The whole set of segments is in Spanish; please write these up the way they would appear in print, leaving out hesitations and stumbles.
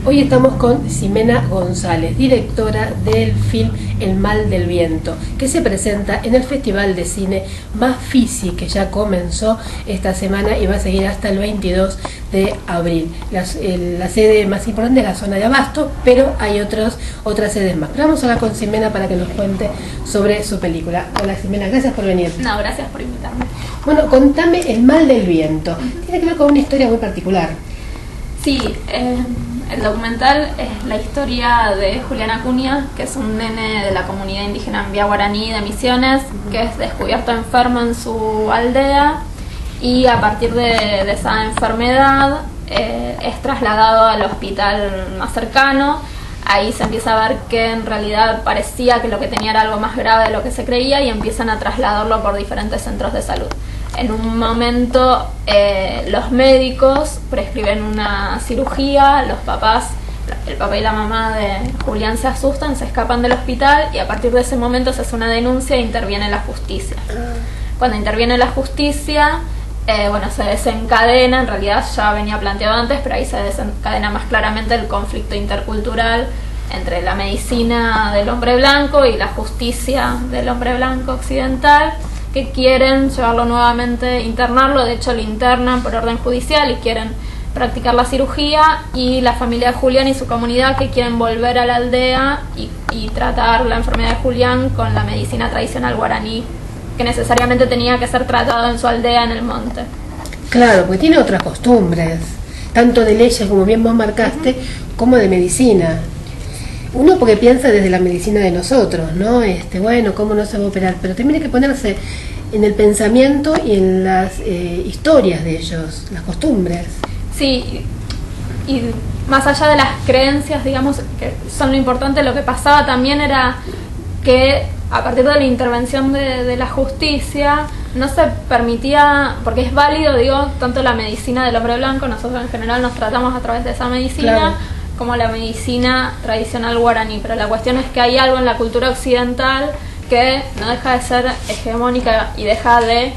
Hoy estamos con Ximena González, directora del film El mal del viento, que se presenta en el Festival de Cine Bafisi, que ya comenzó esta semana y va a seguir hasta el 22 de abril. La sede más importante es la zona de Abasto, pero hay otras sedes más. Pero vamos a hablar con Ximena para que nos cuente sobre su película. Hola Ximena, gracias por venir. No, gracias por invitarme. Bueno, contame El mal del viento. Tiene que ver con una historia muy particular. Sí, el documental es la historia de Julián Acuña, que es un nene de la comunidad indígena Mbia Guaraní de Misiones, que es descubierto enfermo en su aldea y a partir de esa enfermedad es trasladado al hospital más cercano. Ahí se empieza a ver que en realidad parecía que lo que tenía era algo más grave de lo que se creía y empiezan a trasladarlo por diferentes centros de salud. En un momento los médicos prescriben una cirugía, el papá y la mamá de Julián se asustan, se escapan del hospital y a partir de ese momento se hace una denuncia e interviene la justicia. Cuando interviene la justicia, se desencadena, en realidad ya venía planteado antes, pero ahí se desencadena más claramente el conflicto intercultural entre la medicina del hombre blanco y la justicia del hombre blanco occidental, que quieren llevarlo nuevamente, internarlo. De hecho lo internan por orden judicial y quieren practicar la cirugía, y la familia de Julián y su comunidad que quieren volver a la aldea y tratar la enfermedad de Julián con la medicina tradicional guaraní, que necesariamente tenía que ser tratado en su aldea en el monte. Claro, porque tiene otras costumbres, tanto de leyes, como bien vos marcaste, como de medicina. Uno porque piensa desde la medicina de nosotros, ¿no? ¿Cómo no se va a operar? Pero también hay que ponerse en el pensamiento y en las historias de ellos, las costumbres. Sí, y más allá de las creencias, digamos, que son lo importante, lo que pasaba también era que a partir de la intervención de la justicia no se permitía, porque es válido, tanto la medicina del hombre blanco, nosotros en general nos tratamos a través de esa medicina, claro, como la medicina tradicional guaraní, pero la cuestión es que hay algo en la cultura occidental que no deja de ser hegemónica y deja de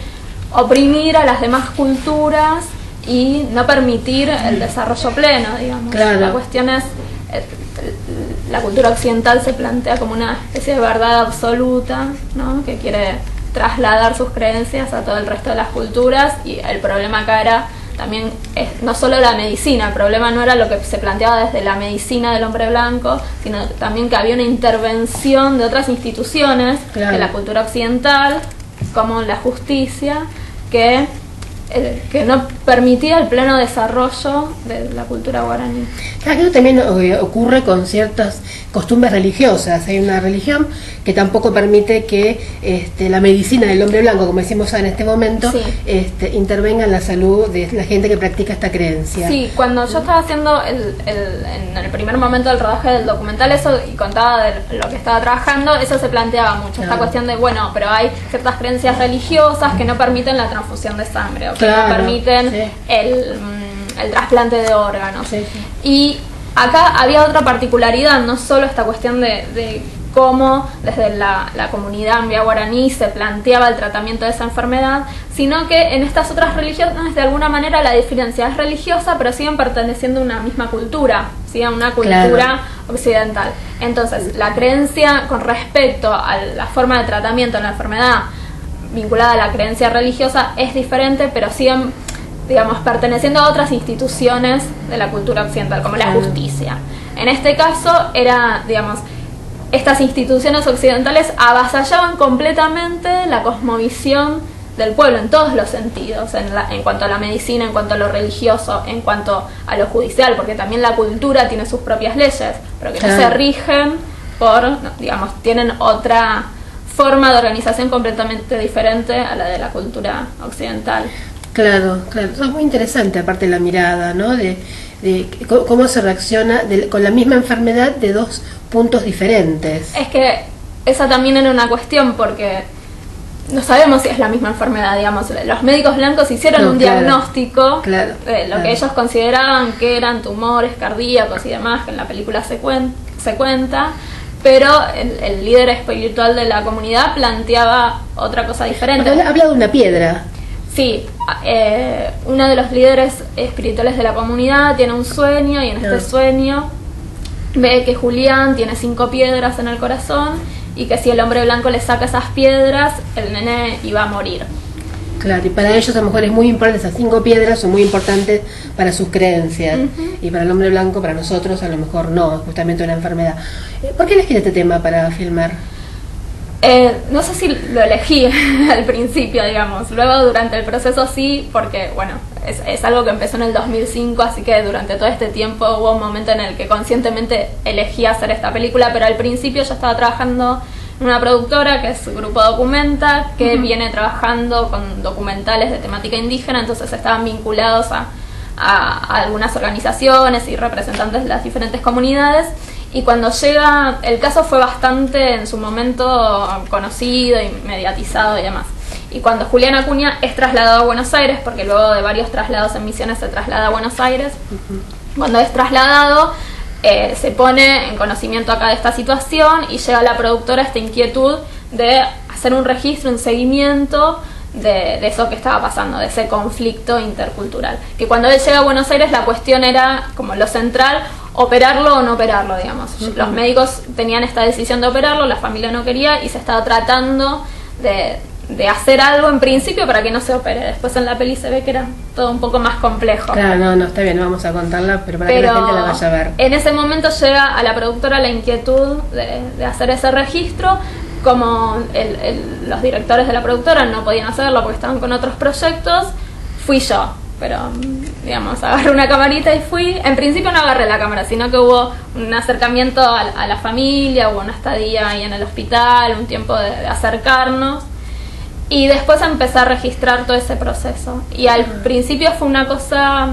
oprimir a las demás culturas y no permitir el desarrollo pleno, digamos. Claro. La cuestión es, la cultura occidental se plantea como una especie de verdad absoluta, ¿no? Que quiere trasladar sus creencias a todo el resto de las culturas, y el problema acá era también no solo la medicina, el problema no era lo que se planteaba desde la medicina del hombre blanco, sino también que había una intervención de otras instituciones, claro, de la cultura occidental, como la justicia, que no permitía el pleno desarrollo de la cultura guaraní. Claro, que también ocurre con ciertas costumbres religiosas. Hay una religión que tampoco permite que la medicina del hombre blanco, como decimos en este momento, sí, intervenga en la salud de la gente que practica esta creencia. Sí, cuando yo estaba haciendo en el primer momento del rodaje del documental eso y contaba de lo que estaba trabajando, eso se planteaba mucho, esta cuestión de, pero hay ciertas creencias religiosas que no permiten la transfusión de sangre, o que no permiten, sí, el trasplante de órganos. Sí, sí. Y acá había otra particularidad, no solo esta cuestión de cómo desde la comunidad Mbia Guaraní se planteaba el tratamiento de esa enfermedad, sino que en estas otras religiones de alguna manera la diferencia es religiosa, pero siguen perteneciendo a una misma cultura, ¿sí? A una cultura, claro, occidental. Entonces la creencia con respecto a la forma de tratamiento de la enfermedad vinculada a la creencia religiosa es diferente, pero siguen, perteneciendo a otras instituciones de la cultura occidental, como la justicia. En este caso era, estas instituciones occidentales avasallaban completamente la cosmovisión del pueblo en todos los sentidos, en cuanto a la medicina, en cuanto a lo religioso, en cuanto a lo judicial, porque también la cultura tiene sus propias leyes, pero que, claro, no se rigen por, tienen otra forma de organización completamente diferente a la de la cultura occidental. Claro, claro. Eso es muy interesante, aparte de la mirada, ¿no? De cómo se reacciona con la misma enfermedad de dos puntos diferentes. Es que esa también era una cuestión, porque no sabemos si es la misma enfermedad, Los médicos blancos hicieron un diagnóstico de lo que ellos consideraban que eran tumores cardíacos y demás, que en la película se cuenta, pero el líder espiritual de la comunidad planteaba otra cosa diferente. Habla de una piedra. Sí, uno de los líderes espirituales de la comunidad tiene un sueño, y en este sueño ve que Julián tiene 5 piedras en el corazón y que si el hombre blanco le saca esas piedras, el nene iba a morir. Claro, y para ellos a lo mejor es muy importante, esas 5 piedras son muy importantes para sus creencias. Y para el hombre blanco, para nosotros a lo mejor no, es justamente una enfermedad. ¿Por qué elegiste este tema para filmar? No sé si lo elegí al principio, digamos. Luego durante el proceso sí, porque bueno, es algo que empezó en el 2005, así que durante todo este tiempo hubo un momento en el que conscientemente elegí hacer esta película, pero al principio yo estaba trabajando en una productora que es Grupo Documenta, que viene trabajando con documentales de temática indígena, entonces estaban vinculados a algunas organizaciones y representantes de las diferentes comunidades. Y cuando llega, el caso fue bastante en su momento conocido y mediatizado y demás. Y cuando Julián Acuña es trasladado a Buenos Aires, porque luego de varios traslados en Misiones se traslada a Buenos Aires, cuando es trasladado se pone en conocimiento acá de esta situación y llega a la productora esta inquietud de hacer un registro, un seguimiento de eso que estaba pasando, de ese conflicto intercultural. Que cuando él llega a Buenos Aires la cuestión era como lo central, operarlo o no operarlo, digamos. Los médicos tenían esta decisión de operarlo, la familia no quería y se estaba tratando de hacer algo en principio para que no se opere. Después en la peli se ve que era todo un poco más complejo. Claro, no, está bien, vamos a contarla, pero para que la gente la vaya a ver. En ese momento llega a la productora la inquietud de hacer ese registro. Como los directores de la productora no podían hacerlo porque estaban con otros proyectos, fui yo. Pero, digamos, agarré una camarita y fui. En principio no agarré la cámara, sino que hubo un acercamiento a la familia, hubo una estadía ahí en el hospital, un tiempo de acercarnos. Y después empecé a registrar todo ese proceso. Y al principio fue una cosa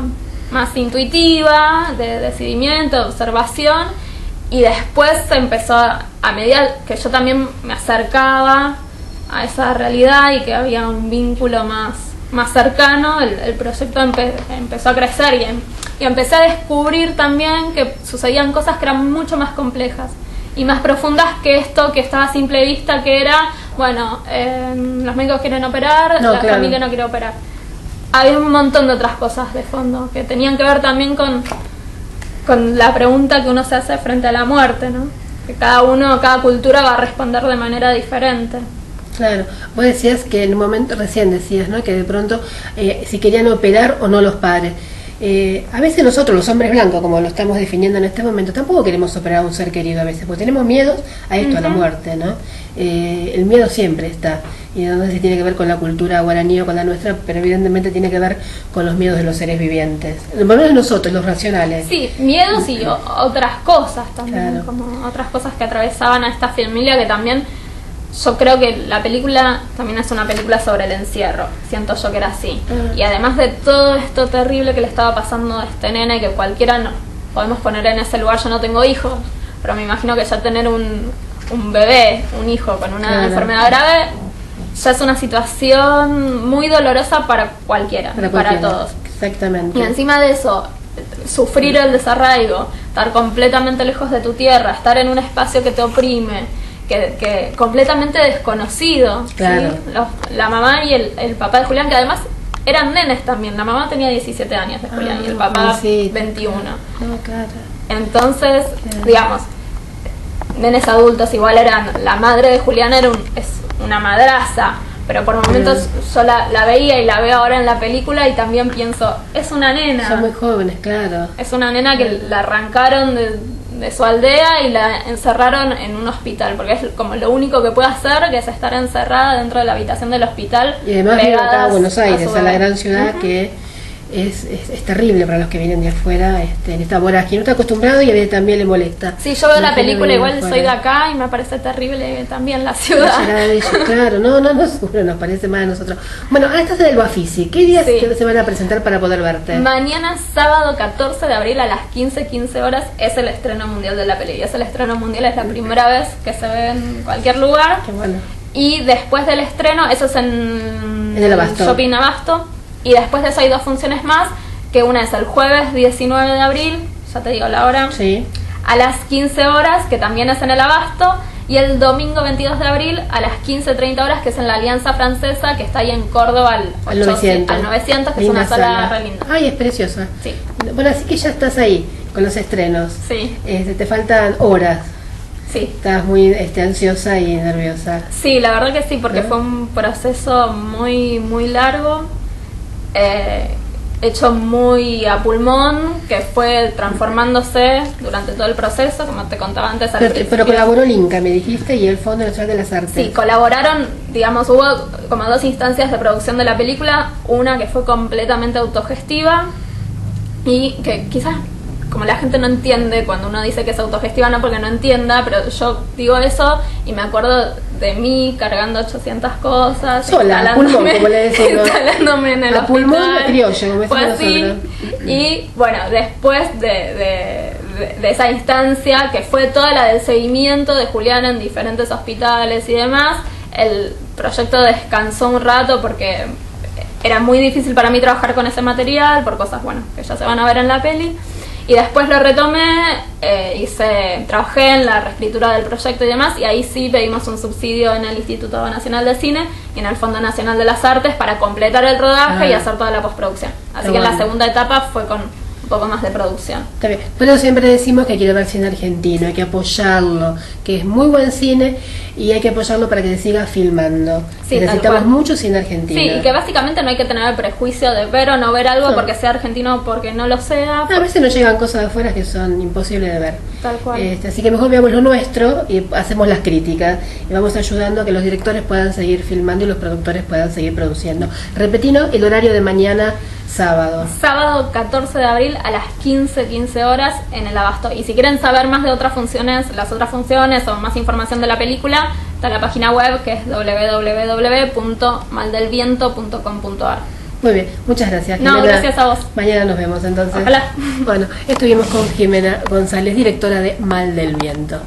más intuitiva, de decidimiento, de observación. Y después se empezó, a medida que yo también me acercaba a esa realidad y que había un vínculo más cercano, el proyecto empezó a crecer y empecé a descubrir también que sucedían cosas que eran mucho más complejas y más profundas que esto que estaba a simple vista, que era, bueno, los médicos quieren operar, la familia no quiere operar. Había un montón de otras cosas de fondo que tenían que ver también con la pregunta que uno se hace frente a la muerte, ¿no? Que cada cultura va a responder de manera diferente. Claro, vos decías que en un momento, recién decías, ¿no?, que de pronto si querían operar o no los padres. A veces nosotros, los hombres blancos, como lo estamos definiendo en este momento, tampoco queremos operar a un ser querido a veces, porque tenemos miedo a esto, a la muerte, ¿no? El miedo siempre está, y no sé si tiene que ver con la cultura guaraní o con la nuestra, pero evidentemente tiene que ver con los miedos de los seres vivientes, por lo menos nosotros, los racionales. Sí, miedos y otras cosas también, claro, como otras cosas que atravesaban a esta familia que también... Yo creo que la película también es una película sobre el encierro, siento yo que era así. Y además de todo esto terrible que le estaba pasando a este nene, que cualquiera no podemos poner en ese lugar, yo no tengo hijos, pero me imagino que ya tener un bebé, un hijo con una enfermedad grave, ya es una situación muy dolorosa para cualquiera, para todos. Exactamente. Y encima de eso, sufrir el desarraigo, estar completamente lejos de tu tierra, estar en un espacio que te oprime, que completamente desconocido, claro. ¿sí? La mamá y el papá de Julián, que además eran nenes también. La mamá tenía 17 años de Julián y el papá 21. Claro. Entonces, digamos, nenes adultos igual eran. La madre de Julián es una madraza, pero por momentos yo la veía y la veo ahora en la película y también pienso, es una nena. Son muy jóvenes, claro. Es una nena que la arrancaron de su aldea y la encerraron en un hospital, porque es como lo único que puede hacer, que es estar encerrada dentro de la habitación del hospital. Y además vive acá a Buenos Aires, a la gran ciudad, que es terrible para los que vienen de afuera, en esta vorágine. No está acostumbrado y a veces también le molesta. Sí, yo veo la película, igual soy de acá y me parece terrible también la ciudad. Claro, no, seguro nos parece más a nosotros. Bueno, ahora estás en el Bafisi. ¿Qué días se van a presentar para poder verte? Mañana, sábado 14 de abril a las 15 horas es el estreno mundial de la peli. Es el estreno mundial, es la primera vez que se ve en cualquier lugar. Qué bueno. Y después del estreno, eso es en el Abasto. Shopping Abasto. Y después de eso hay 2 funciones más, que una es el jueves 19 de abril, ya te digo la hora, a las 15 horas, que también es en el Abasto, y el domingo 22 de abril a las 15:30 horas, que es en la Alianza Francesa, que está ahí en Córdoba al 900, que linda es una sala re linda. Ay, es preciosa. Sí. Bueno, así que ya estás ahí. con los estrenos. Sí. Te faltan horas. Sí. Estás muy ansiosa y nerviosa. Sí, la verdad que sí, porque fue un proceso muy, muy largo, hecho muy a pulmón, que fue transformándose durante todo el proceso, como te contaba antes. Pero colaboró el Inca, me dijiste, y el Fondo Nacional de las Artes. Sí, colaboraron, digamos, hubo como 2 instancias de producción de la película, una que fue completamente autogestiva y que quizás, como la gente no entiende cuando uno dice que es autogestiva, no porque no entienda, pero yo digo eso y me acuerdo de mí cargando 800 cosas. Sola, pulmón, como le decimos. Instalándome en el hospital. Pulmón criollo, como fue así. Y bueno, después de esa instancia, que fue toda la del seguimiento de Juliana en diferentes hospitales y demás, el proyecto descansó un rato porque era muy difícil para mí trabajar con ese material, por cosas, bueno, que ya se van a ver en la peli. Y después lo retomé, trabajé en la reescritura del proyecto y demás, y ahí sí pedimos un subsidio en el Instituto Nacional de Cine y en el Fondo Nacional de las Artes para completar el rodaje y hacer toda la postproducción. Así que la segunda etapa fue con un poco más de producción. Está bien. Pero siempre decimos que hay que ver cine argentino, hay que apoyarlo, que es muy buen cine y hay que apoyarlo para que se siga filmando. Sí, necesitamos mucho cine argentino. Sí, y que básicamente no hay que tener el prejuicio de ver o no ver algo porque sea argentino o porque no lo sea. A veces nos llegan cosas de afuera que son imposibles de ver. Tal cual. Así que mejor veamos lo nuestro y hacemos las críticas y vamos ayudando a que los directores puedan seguir filmando y los productores puedan seguir produciendo. Repetinos el horario de mañana, sábado. Sábado 14 de abril a las 15 horas en el Abasto. Y si quieren saber más de otras funciones, las otras funciones o más información de la película, está la página web que es www.maldelviento.com.ar. Muy bien, muchas gracias, Jimena. No, gracias a vos. Mañana nos vemos entonces. Ojalá. Bueno, estuvimos con Jimena González, directora de Mal del Viento.